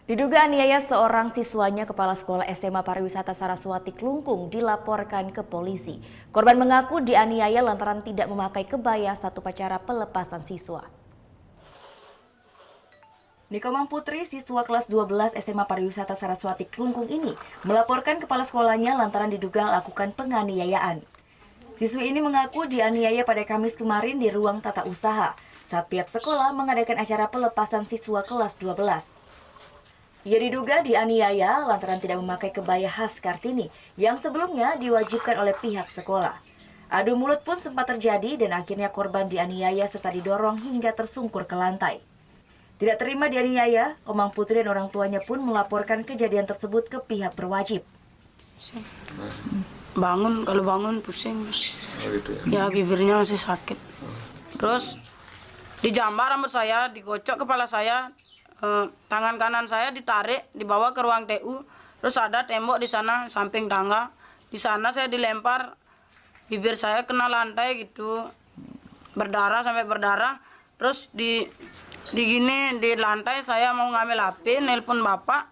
Diduga aniaya seorang siswanya, Kepala Sekolah SMA Pariwisata Saraswati Klungkung dilaporkan ke polisi. Korban mengaku dianiaya lantaran tidak memakai kebaya saat upacara pelepasan siswa. Nikomang Putri, siswa kelas 12 SMA Pariwisata Saraswati Klungkung ini melaporkan kepala sekolahnya lantaran diduga lakukan penganiayaan. Siswi ini mengaku dianiaya pada Kamis kemarin di ruang tata usaha saat pihak sekolah mengadakan acara pelepasan siswa kelas 12. Ia diduga dianiaya lantaran tidak memakai kebaya khas Kartini yang sebelumnya diwajibkan oleh pihak sekolah. Adu mulut pun sempat terjadi dan akhirnya korban dianiaya serta didorong hingga tersungkur ke lantai. Tidak terima dianiaya, Omang Putri dan orang tuanya pun melaporkan kejadian tersebut ke pihak berwajib. Kalau bangun pusing. Oh, gitu Ya bibirnya masih sakit. Terus dijambar rambut saya, digocok kepala saya, tangan kanan saya ditarik, dibawa ke ruang TU. Terus ada tembok di sana samping tangga. Di sana saya dilempar, bibir saya kena lantai gitu, berdarah sampai berdarah. Terus di lantai saya mau ngambil HP, nelpon bapak,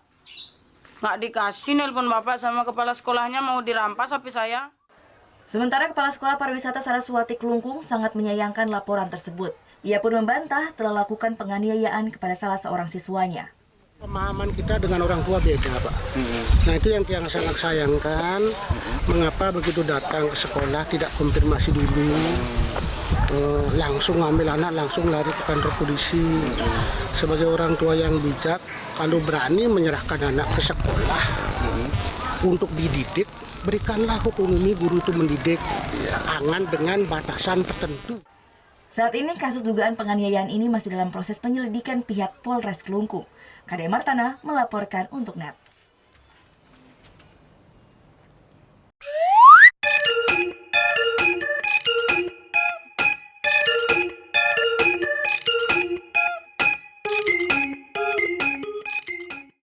nggak dikasih, nelpon bapak sama kepala sekolahnya mau dirampas HP saya. Sementara Kepala Sekolah Pariwisata Saraswati Klungkung sangat menyayangkan laporan tersebut. Ia pun membantah telah lakukan penganiayaan kepada salah seorang siswanya. Pemahaman kita dengan orang tua beda, Pak. Nah, itu yang sangat sayangkan. Mengapa begitu datang ke sekolah tidak konfirmasi dulu, langsung ngambil anak, langsung lari ke kantor polisi. Sebagai orang tua yang bijak, kalau berani menyerahkan anak ke sekolah untuk dididik, berikanlah otonomi guru itu mendidik, angan dengan batasan tertentu. Saat ini kasus dugaan penganiayaan ini masih dalam proses penyelidikan pihak Polres Klungkung. Kade Martana melaporkan untuk NET.